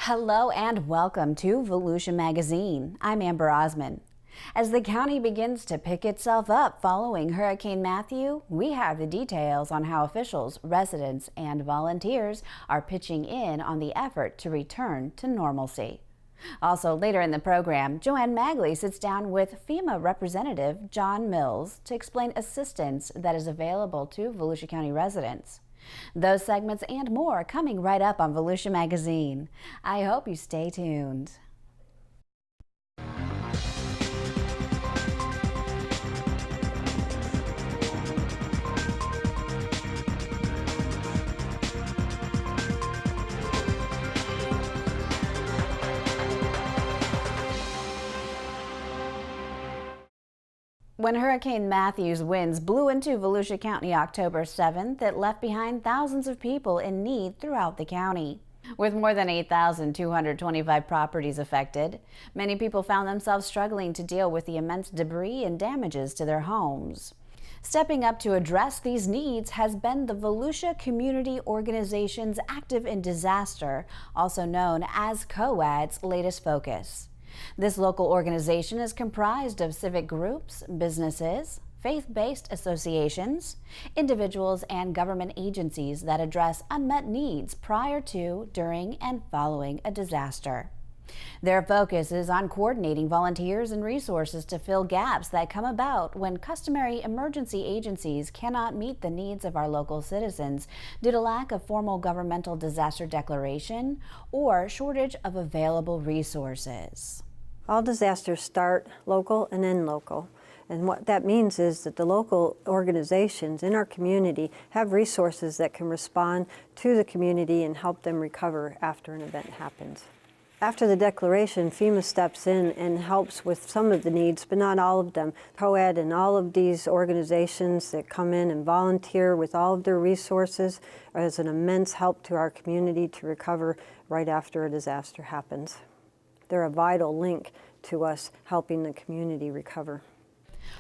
Hello and welcome to Volusia Magazine. I'm Amber Osman. As the county begins to pick itself up following Hurricane Matthew, we have the details on how officials, residents, and volunteers are pitching in on the effort to return to normalcy. Also later in the program, Joanne Magley sits down with FEMA Representative John Mills to explain assistance that is available to Volusia County residents. Those segments and more coming right up on Volusia Magazine. I hope you stay tuned. When Hurricane Matthew's winds blew into Volusia County October 7th, it left behind thousands of people in need throughout the county. With more than 8,225 properties affected, many people found themselves struggling to deal with the immense debris and damages to their homes. Stepping up to address these needs has been the Volusia Community Organization's Active in Disaster, also known as COAD's latest focus. This local organization is comprised of civic groups, businesses, faith-based associations, individuals, and government agencies that address unmet needs prior to, during, and following a disaster. Their focus is on coordinating volunteers and resources to fill gaps that come about when customary emergency agencies cannot meet the needs of our local citizens due to lack of formal governmental disaster declaration or shortage of available resources. All disasters start local and end local. And what that means is that the local organizations in our community have resources that can respond to the community and help them recover after an event happens. After the declaration, FEMA steps in and helps with some of the needs, but not all of them. COAD and all of these organizations that come in and volunteer with all of their resources is an immense help to our community to recover right after a disaster happens. They're a vital link to us helping the community recover.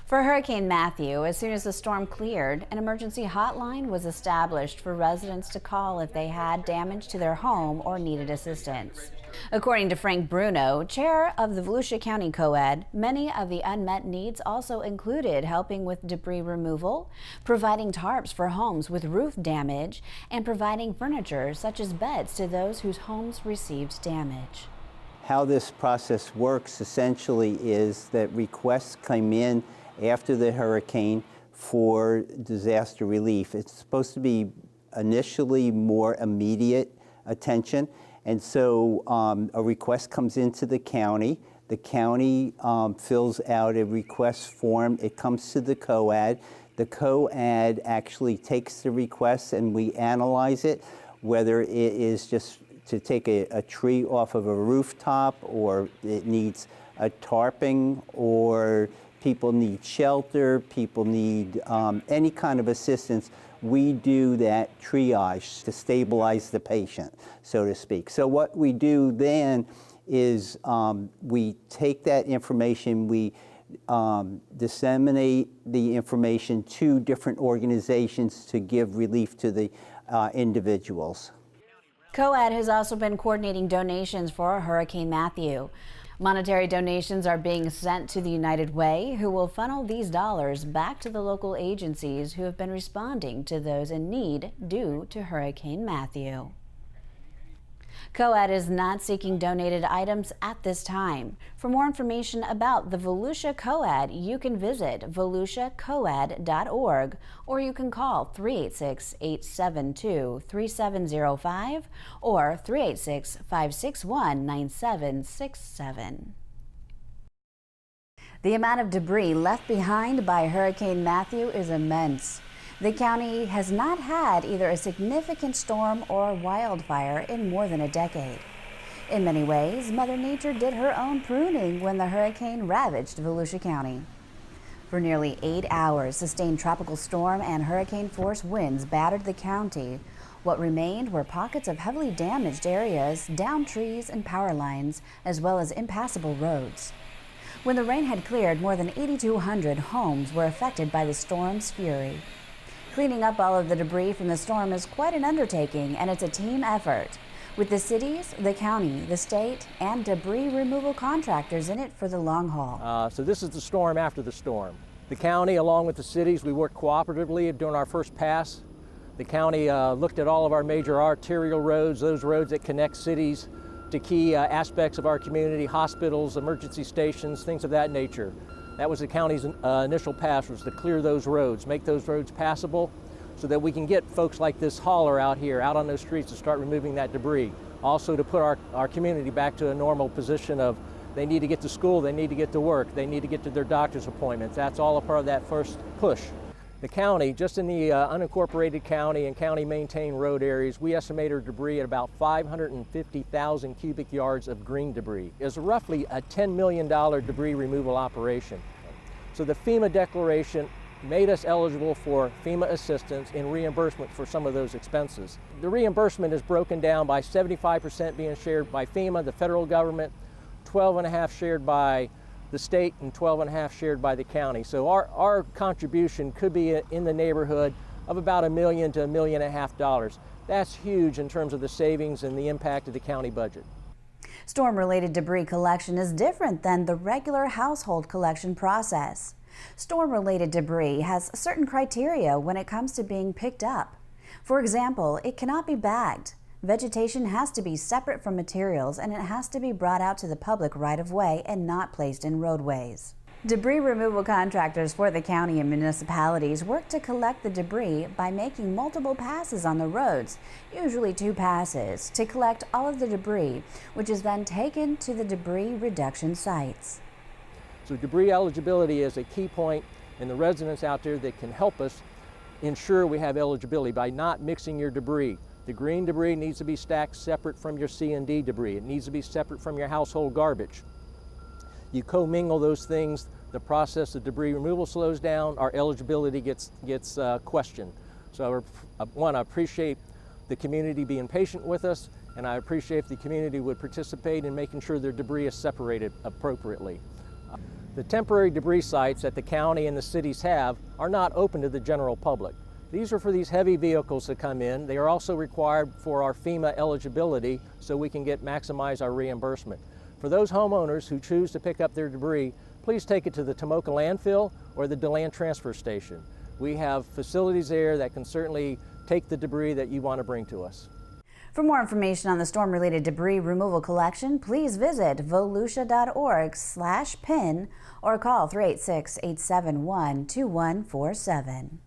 For Hurricane Matthew, as soon as the storm cleared, an emergency hotline was established for residents to call if they had damage to their home or needed assistance. According to Frank Bruno, chair of the Volusia County COAD, many of the unmet needs also included helping with debris removal, providing tarps for homes with roof damage, and providing furniture such as beds to those whose homes received damage. How this process works essentially is that requests come in after the hurricane for disaster relief. It's supposed to be initially more immediate attention, and so a request comes into the county. The county fills out a request form. It comes to the COAD. The COAD actually takes the request and we analyze it, whether it is just to take a tree off of a rooftop, or it needs a tarping, or people need shelter, people need any kind of assistance. We do that triage to stabilize the patient, so to speak. So what we do then is we take that information, we disseminate the information to different organizations to give relief to the individuals. COAD has also been coordinating donations for Hurricane Matthew. Monetary donations are being sent to the United Way, who will funnel these dollars back to the local agencies who have been responding to those in need due to Hurricane Matthew. COAD is not seeking donated items at this time. For more information about the Volusia COAD, you can visit volusiacoad.org, or you can call 386-872-3705 or 386-561-9767. The amount of debris left behind by Hurricane Matthew is immense. The county has not had either a significant storm or wildfire in more than a decade. In many ways, Mother Nature did her own pruning when the hurricane ravaged Volusia County. For nearly 8 hours, sustained tropical storm and hurricane-force winds battered the county. What remained were pockets of heavily damaged areas, downed trees and power lines, as well as impassable roads. When the rain had cleared, more than 8,200 homes were affected by the storm's fury. Cleaning up all of the debris from the storm is quite an undertaking, and it's a team effort. with the cities, the county, the state, and debris removal contractors in it for the long haul. So this is the storm after the storm. The county, along with the cities, we worked cooperatively during our first pass. The county looked at all of our major arterial roads, those roads that connect cities to key aspects of our community, hospitals, emergency stations, things of that nature. That was the county's initial pass, was to clear those roads, make those roads passable so that we can get folks like this hauler out here, out on those streets to start removing that debris. Also to put our community back to a normal position of they need to get to school, they need to get to work, they need to get to their doctor's appointments. That's all a part of that first push. The county, just in the unincorporated county and county maintained road areas, we estimate our debris at about 550,000 cubic yards of green debris. It's roughly a $10 million debris removal operation. So the FEMA declaration made us eligible for FEMA assistance in reimbursement for some of those expenses. The reimbursement is broken down by 75% being shared by FEMA, the federal government, 12.5% shared by the state, and 12.5% shared by the county. So our contribution could be in the neighborhood of about $1 million to $1.5 million. That's huge in terms of the savings and the impact of the county budget. Storm-related debris collection is different than the regular household collection process. Storm-related debris has certain criteria when it comes to being picked up. For example, it cannot be bagged. Vegetation has to be separate from materials, and it has to be brought out to the public right of way and not placed in roadways. Debris removal contractors for the county and municipalities work to collect the debris by making multiple passes on the roads, usually 2 passes, to collect all of the debris, which is then taken to the debris reduction sites. So debris eligibility is a key point, and the residents out there that can help us ensure we have eligibility by not mixing your debris. The green debris needs to be stacked separate from your C and D debris. It needs to be separate from your household garbage. You commingle those things, the process of debris removal slows down, our eligibility gets questioned. So I want to appreciate the community being patient with us, and I appreciate if the community would participate in making sure their debris is separated appropriately. The temporary debris sites that the county and the cities have are not open to the general public. These are for these heavy vehicles that come in. They are also required for our FEMA eligibility so we can maximize our reimbursement. For those homeowners who choose to pick up their debris, please take it to the Tomoka landfill or the DeLand transfer station. We have facilities there that can certainly take the debris that you want to bring to us. For more information on the storm-related debris removal collection, please visit volusia.org/pin or call 386-871-2147.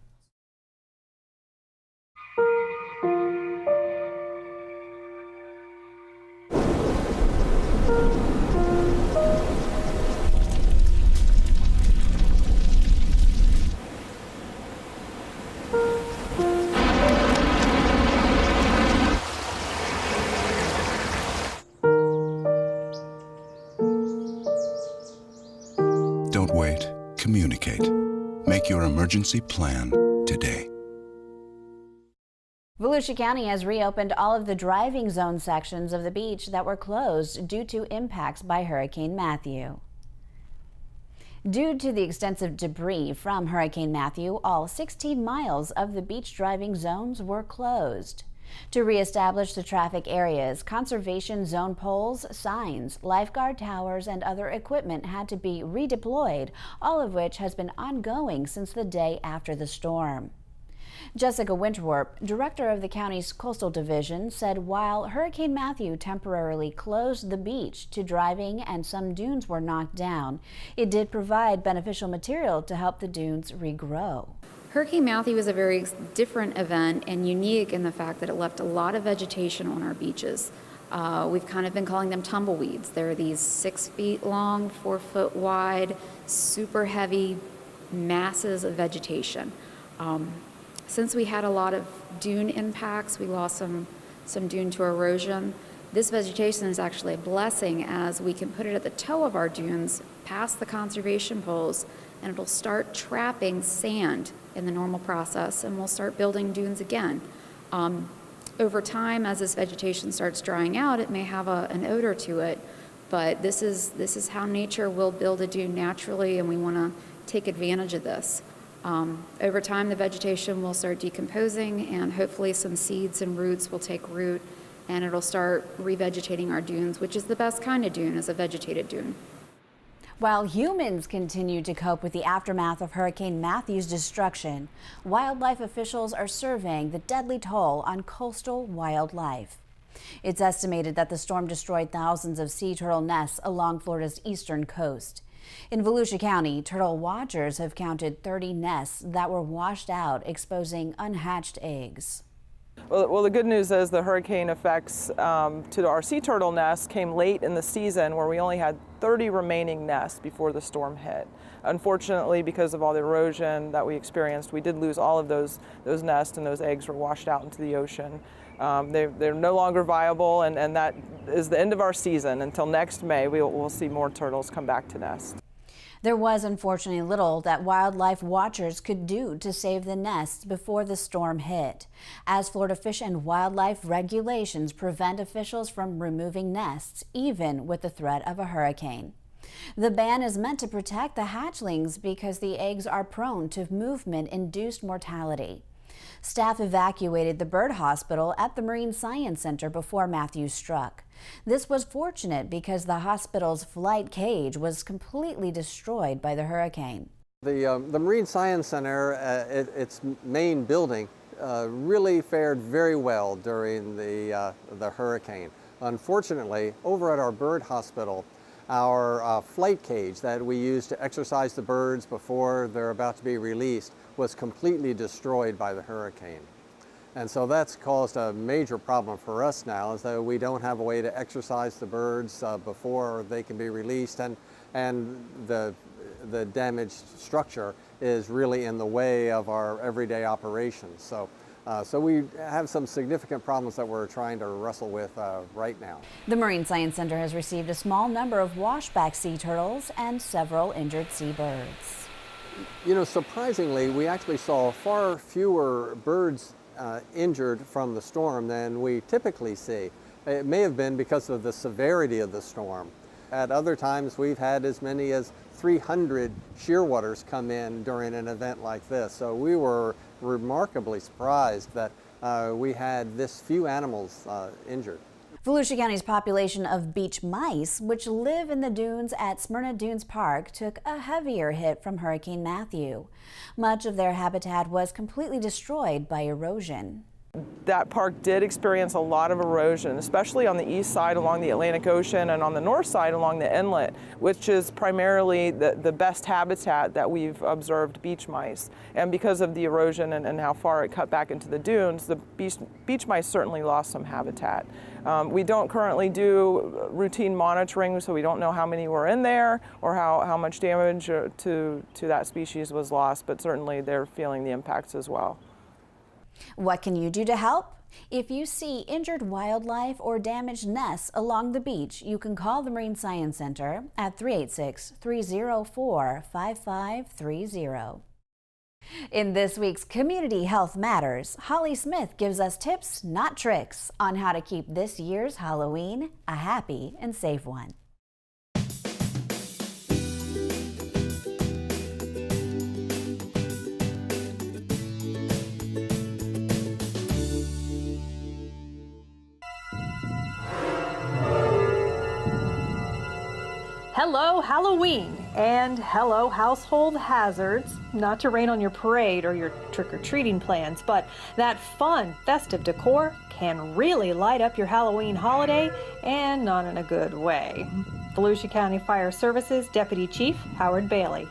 Don't wait. Communicate. Make your emergency plan today. Volusia County has reopened all of the driving zone sections of the beach that were closed due to impacts by Hurricane Matthew. Due to the extensive debris from Hurricane Matthew, all 16 miles of the beach driving zones were closed. To reestablish the traffic areas, conservation zone poles, signs, lifeguard towers, and other equipment had to be redeployed, all of which has been ongoing since the day after the storm. Jessica Winterwarp, director of the county's coastal division, said while Hurricane Matthew temporarily closed the beach to driving and some dunes were knocked down, it did provide beneficial material to help the dunes regrow. Hurricane Matthew was a very different event and unique in the fact that it left a lot of vegetation on our beaches. We've kind of been calling them tumbleweeds. They're these 6 feet long, 4 foot wide, super heavy masses of vegetation. Since we had a lot of dune impacts, we lost some dune to erosion. This vegetation is actually a blessing as we can put it at the toe of our dunes, past the conservation poles, and it'll start trapping sand in the normal process, and we'll start building dunes again. Over time, as this vegetation starts drying out, it may have an odor to it, but this is how nature will build a dune naturally, and we want to take advantage of this. Over time, the vegetation will start decomposing, and hopefully some seeds and roots will take root and it'll start revegetating our dunes, which is the best kind of dune, is a vegetated dune. While humans continue to cope with the aftermath of Hurricane Matthew's destruction, wildlife officials are surveying the deadly toll on coastal wildlife. It's estimated that the storm destroyed thousands of sea turtle nests along Florida's eastern coast. In Volusia County, turtle watchers have counted 30 nests that were washed out, exposing unhatched eggs. Well, the good news is the hurricane effects to our sea turtle nests came late in the season, where we only had 30 remaining nests before the storm hit. Unfortunately, because of all the erosion that we experienced, we did lose all of those nests, and those eggs were washed out into the ocean. They're no longer viable, and that is the end of our season. Until next May, we'll see more turtles come back to nest. There was unfortunately little that wildlife watchers could do to save the nests before the storm hit, as Florida Fish and Wildlife regulations prevent officials from removing nests, even with the threat of a hurricane. The ban is meant to protect the hatchlings because the eggs are prone to movement-induced mortality. Staff evacuated the bird hospital at the Marine Science Center before Matthew struck. This was fortunate because the hospital's flight cage was completely destroyed by the hurricane. The Marine Science Center, its main building, really fared very well during the hurricane. Unfortunately, over at our bird hospital, our flight cage that we use to exercise the birds before they're about to be released was completely destroyed by the hurricane. And so that's caused a major problem for us now, is that we don't have a way to exercise the birds before they can be released, and the damaged structure is really in the way of our everyday operations. So we have some significant problems that we're trying to wrestle with right now. The Marine Science Center has received a small number of washback sea turtles and several injured seabirds. You know, surprisingly, we actually saw far fewer birds injured from the storm than we typically see. It may have been because of the severity of the storm. At other times, we've had as many as 300 shearwaters come in during an event like this. So we were remarkably surprised that we had this few animals injured. Volusia County's population of beach mice, which live in the dunes at Smyrna Dunes Park, took a heavier hit from Hurricane Matthew. Much of their habitat was completely destroyed by erosion. That park did experience a lot of erosion, especially on the east side along the Atlantic Ocean and on the north side along the inlet, which is primarily the best habitat that we've observed beach mice. And because of the erosion and how far it cut back into the dunes, the beach mice certainly lost some habitat. We don't currently do routine monitoring, so we don't know how many were in there or how much damage to that species was lost, but certainly they're feeling the impacts as well. What can you do to help? If you see injured wildlife or damaged nests along the beach, you can call the Marine Science Center at 386-304-5530. In this week's Community Health Matters, Holly Smith gives us tips, not tricks, on how to keep this year's Halloween a happy and safe one. Hello Halloween and hello household hazards. Not to rain on your parade or your trick-or-treating plans, but that fun, festive decor can really light up your Halloween holiday, and not in a good way. Volusia County Fire Services Deputy Chief Howard Bailey.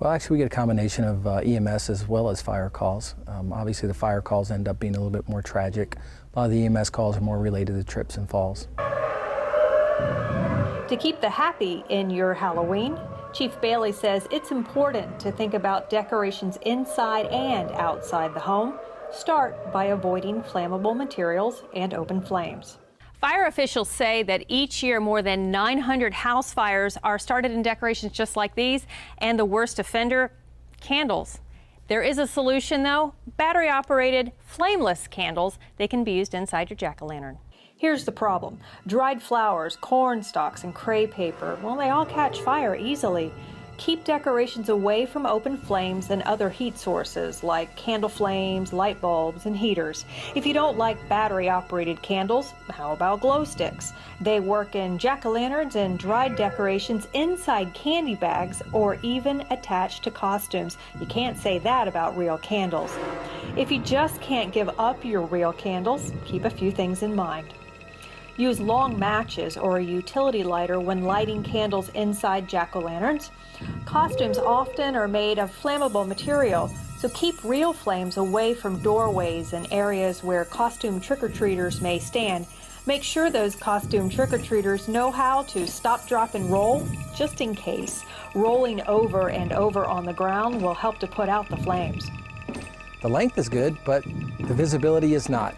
Well, actually, we get a combination of EMS as well as fire calls. Obviously, the fire calls end up being a little bit more tragic. A lot of the EMS calls are more related to trips and falls. To keep the happy in your Halloween, Chief Bailey says it's important to think about decorations inside and outside the home. Start by avoiding flammable materials and open flames. Fire officials say that each year more than 900 house fires are started in decorations just like these, and the worst offender, candles. There is a solution though, battery-operated, flameless candles. They can be used inside your jack-o'-lantern. Here's the problem. Dried flowers, corn stalks, and crepe paper, well, they all catch fire easily. Keep decorations away from open flames and other heat sources like candle flames, light bulbs, and heaters. If you don't like battery-operated candles, how about glow sticks? They work in jack-o'-lanterns and dried decorations inside candy bags or even attached to costumes. You can't say that about real candles. If you just can't give up your real candles, keep a few things in mind. Use long matches or a utility lighter when lighting candles inside jack-o'-lanterns. Costumes often are made of flammable material, so keep real flames away from doorways and areas where costume trick-or-treaters may stand. Make sure those costume trick-or-treaters know how to stop, drop, and roll, just in case. Rolling over and over on the ground will help to put out the flames. The length is good, but the visibility is not.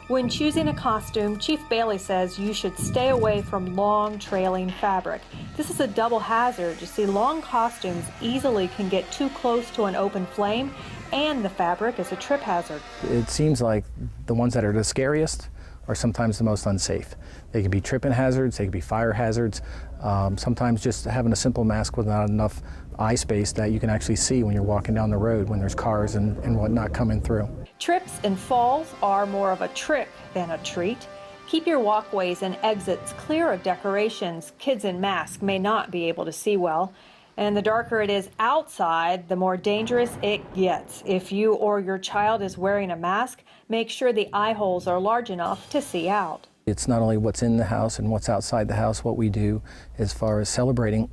When choosing a costume, Chief Bailey says you should stay away from long trailing fabric. This is a double hazard. You see, long costumes easily can get too close to an open flame, and the fabric is a trip hazard. It seems like the ones that are the scariest are sometimes the most unsafe. They can be tripping hazards, they can be fire hazards. Sometimes just having a simple mask with not enough eye space that you can actually see when you're walking down the road when there's cars and whatnot coming through. Trips and falls are more of a trick than a treat. Keep your walkways and exits clear of decorations kids in masks may not be able to see well. And the darker it is outside, the more dangerous it gets. If you or your child is wearing a mask, make sure the eye holes are large enough to see out. It's not only what's in the house and what's outside the house, what we do as far as celebrating,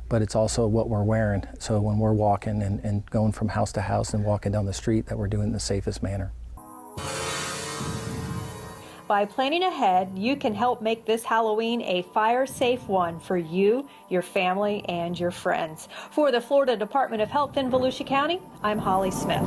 but it's also what we're wearing. So when we're walking and going from house to house and walking down the street, that we're doing it in the safest manner. By planning ahead, you can help make this Halloween a fire-safe one for you, your family, and your friends. For the Florida Department of Health in Volusia County, I'm Holly Smith.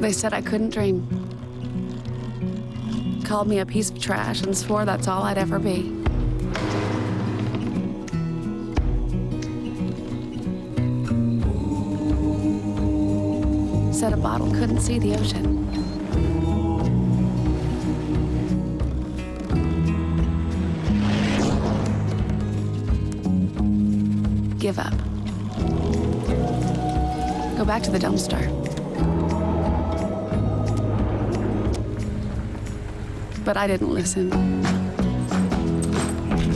They said I couldn't dream. Called me a piece of trash and swore that's all I'd ever be. Said a bottle couldn't see the ocean. Give up. Go back to the dumpster. But I didn't listen.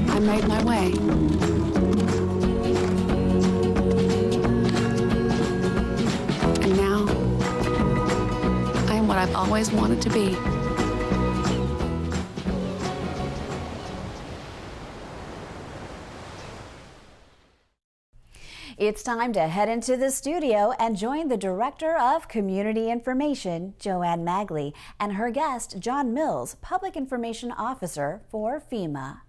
I made my way. And now, I am what I've always wanted to be. It's time to head into the studio and join the Director of Community Information, Joanne Magley, and her guest, John Mills, Public Information Officer for FEMA.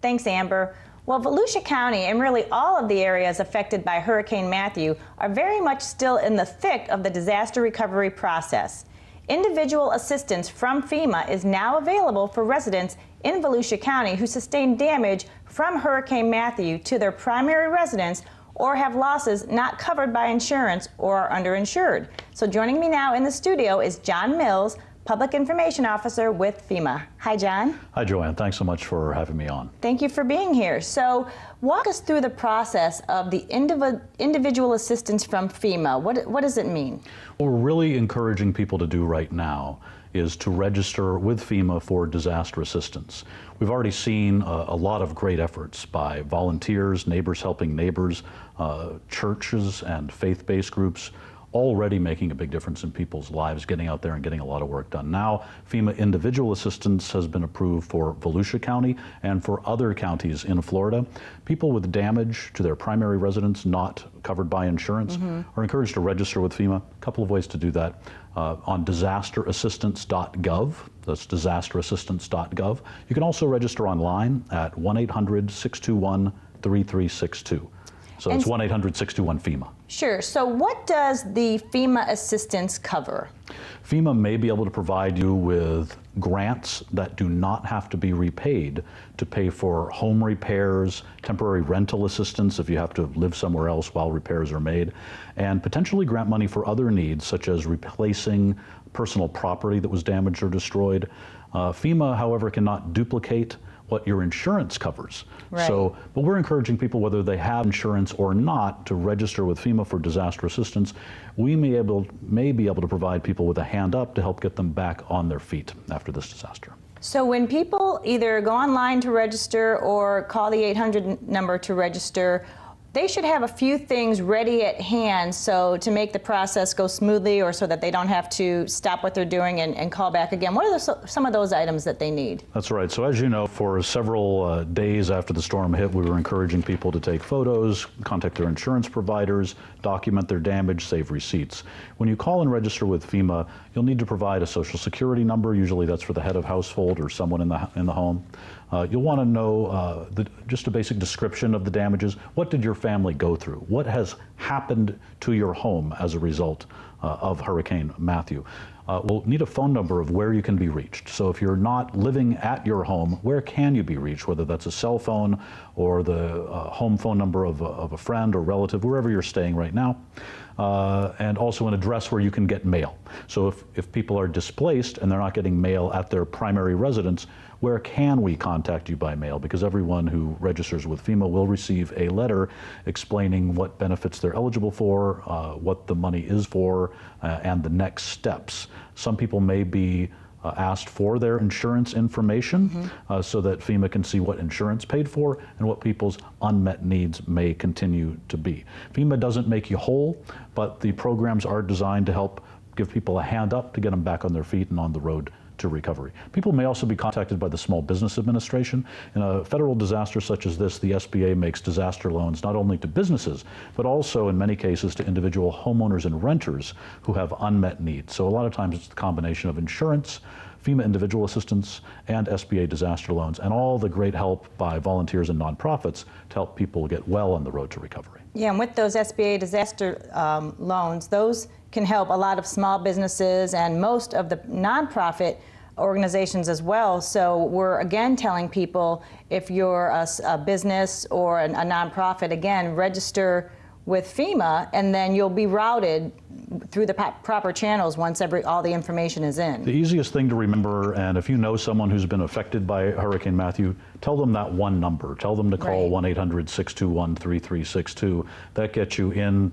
Thanks, Amber. Well, Volusia County and really all of the areas affected by Hurricane Matthew are very much still in the thick of the disaster recovery process. Individual assistance from FEMA is now available for residents in Volusia County who sustained damage from Hurricane Matthew to their primary residence or have losses not covered by insurance or are underinsured. So joining me now in the studio is John Mills, Public Information Officer with FEMA. Hi, John. Hi, Joanne. Thanks so much for having me on. Thank you for being here. So walk us through the process of the individual assistance from FEMA. What does it mean? What we're really encouraging people to do right now is to register with FEMA for disaster assistance. We've already seen a lot of great efforts by volunteers, neighbors helping neighbors, churches and faith-based groups, already making a big difference in people's lives, getting out there and getting a lot of work done. Now, FEMA individual assistance has been approved for Volusia County and for other counties in Florida. People with damage to their primary residence not covered by insurance are encouraged to register with FEMA. A couple of ways to do that. On disasterassistance.gov, that's disasterassistance.gov. You can also register online at 1-800-621-3362. So it's 1-800-621-FEMA. Sure. So what does the FEMA assistance cover? FEMA may be able to provide you with grants that do not have to be repaid to pay for home repairs, temporary rental assistance if you have to live somewhere else while repairs are made, and potentially grant money for other needs such as replacing personal property that was damaged or destroyed. FEMA, however, cannot duplicate what your insurance covers. Right. So, but we're encouraging people, whether they have insurance or not, to register with FEMA for disaster assistance. We may be able to provide people with a hand up to help get them back on their feet after this disaster. So when people either go online to register or call the 800 number to register, they should have a few things ready at hand so to make the process go smoothly, or so that they don't have to stop what they're doing and call back again. What are some of those items that they need? That's right. So as you know, for several days after the storm hit, we were encouraging people to take photos, contact their insurance providers, document their damage, save receipts. When you call and register with FEMA, you'll need to provide a social security number. Usually that's for the head of household or someone in the home. You'll want to know just a basic description of the damages. What did your family go through? What has happened to your home as a result of Hurricane Matthew? We'll need a phone number of where you can be reached. So if you're not living at your home, where can you be reached? Whether that's a cell phone or the home phone number of a friend or relative, wherever you're staying right now. And also an address where you can get mail. So if people are displaced and they're not getting mail at their primary residence, where can we contact you by mail? Because everyone who registers with FEMA will receive a letter explaining what benefits they're eligible for, what the money is for, and the next steps. Some people may be asked for their insurance information so that FEMA can see what insurance paid for and what people's unmet needs may continue to be. FEMA doesn't make you whole, but the programs are designed to help give people a hand up to get them back on their feet and on the road to recovery. People may also be contacted by the Small Business Administration. In a federal disaster such as this, the SBA makes disaster loans not only to businesses, but also in many cases to individual homeowners and renters who have unmet needs. So a lot of times it's the combination of insurance, FEMA individual assistance, and SBA disaster loans, and all the great help by volunteers and nonprofits to help people get well on the road to recovery. Yeah, and with those SBA disaster loans, those can help a lot of small businesses and most of the nonprofit organizations as well. So we're again telling people, if you're a business or a nonprofit, again, register with FEMA, and then you'll be routed through the proper channels once all the information is in. The easiest thing to remember, and if you know someone who's been affected by Hurricane Matthew, tell them that one number. Tell them to call 1-800-621-3362. That gets you in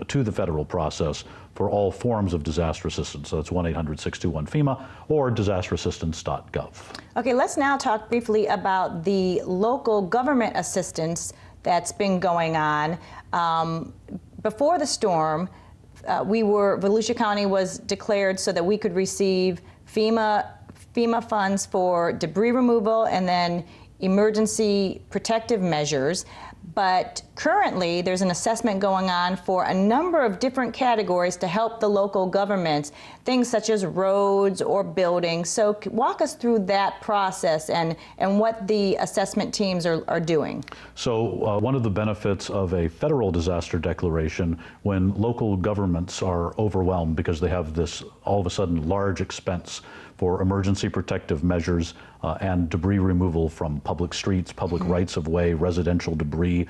to the federal process for all forms of disaster assistance. So that's 1-800-621-FEMA or disasterassistance.gov. Okay, let's now talk briefly about the local government assistance that's been going on. Before the storm, Volusia County was declared so that we could receive FEMA funds for debris removal and then emergency protective measures. But currently, there's an assessment going on for a number of different categories to help the local governments, things such as roads or buildings. So walk us through that process and what the assessment teams are doing. So one of the benefits of a federal disaster declaration, when local governments are overwhelmed because they have this all of a sudden large expense for emergency protective measures and debris removal from public streets, public rights of way, residential debris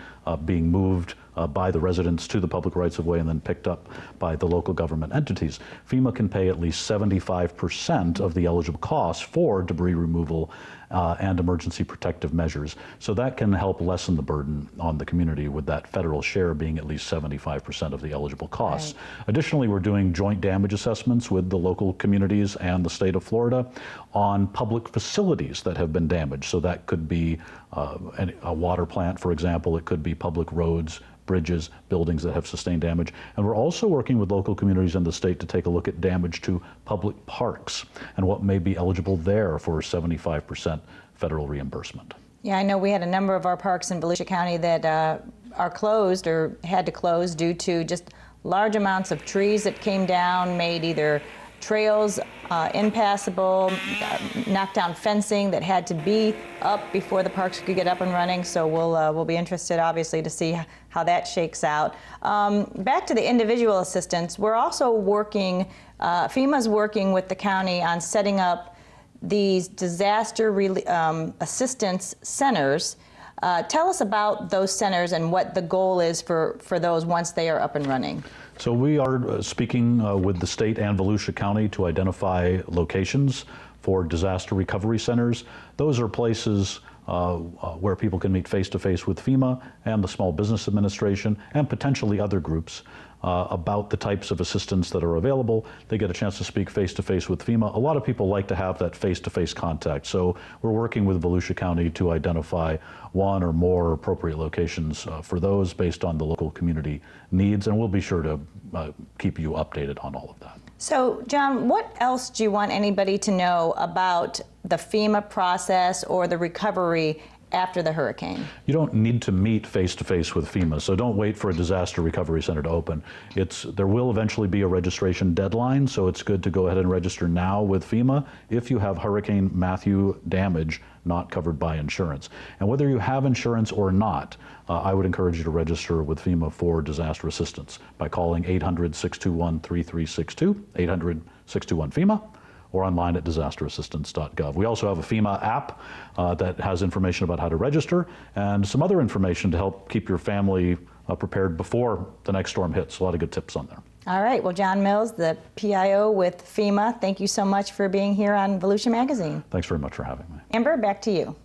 being moved by the residents to the public rights of way and then picked up by the local government entities. FEMA can pay at least 75% of the eligible costs for debris removal and emergency protective measures. So that can help lessen the burden on the community, with that federal share being at least 75% of the eligible costs. Right. Additionally, we're doing joint damage assessments with the local communities and the state of Florida on public facilities that have been damaged. So that could be a water plant, for example. It could be public roads, bridges, buildings that have sustained damage. And we're also working with local communities in the state to take a look at damage to public parks and what may be eligible there for 75% federal reimbursement. Yeah, I know we had a number of our parks in Volusia County that are closed or had to close due to just large amounts of trees that came down, made either trails impassable, knocked down fencing that had to be up before the parks could get up and running. So we'll be interested, obviously, to see how that shakes out. Back to the individual assistance, we're also working, FEMA's working with the county on setting up these disaster assistance centers. Tell us about those centers and what the goal is for those once they are up and running. So we are speaking with the state and Volusia County to identify locations for disaster recovery centers. Those are places where people can meet face-to-face with FEMA and the Small Business Administration and potentially other groups about the types of assistance that are available. They get a chance to speak face-to-face with FEMA. A lot of people like to have that face-to-face contact, so we're working with Volusia County to identify one or more appropriate locations for those based on the local community needs, and we'll be sure to keep you updated on all of that. So, John, what else do you want anybody to know about the FEMA process or the recovery after the hurricane? You don't need to meet face-to-face with FEMA, so don't wait for a disaster recovery center to open. There will eventually be a registration deadline, so it's good to go ahead and register now with FEMA if you have Hurricane Matthew damage not covered by insurance. And whether you have insurance or not, I would encourage you to register with FEMA for disaster assistance by calling 800-621-3362, 800-621-FEMA, or online at disasterassistance.gov. We also have a FEMA app that has information about how to register and some other information to help keep your family prepared before the next storm hits. A lot of good tips on there. All right, well, John Mills, the PIO with FEMA, thank you so much for being here on Volusia Magazine. Thanks very much for having me. Amber, back to you.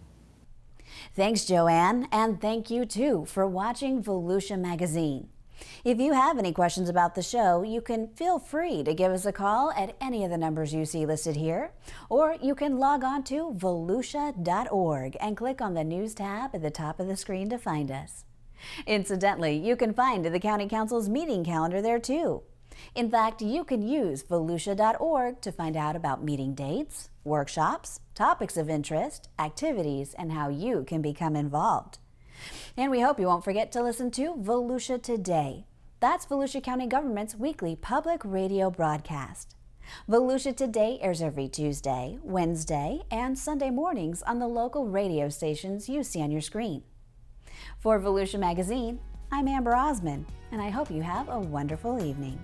Thanks, Joanne, and thank you too for watching Volusia Magazine. If you have any questions about the show, you can feel free to give us a call at any of the numbers you see listed here, or you can log on to volusia.org and click on the News tab at the top of the screen to find us. Incidentally, you can find the County Council's meeting calendar there too. In fact, you can use volusia.org to find out about meeting dates, workshops, topics of interest, activities, and how you can become involved. And we hope you won't forget to listen to Volusia Today. That's Volusia County Government's weekly public radio broadcast. Volusia Today airs every Tuesday, Wednesday, and Sunday mornings on the local radio stations you see on your screen. For Volusia Magazine, I'm Amber Osmond, and I hope you have a wonderful evening.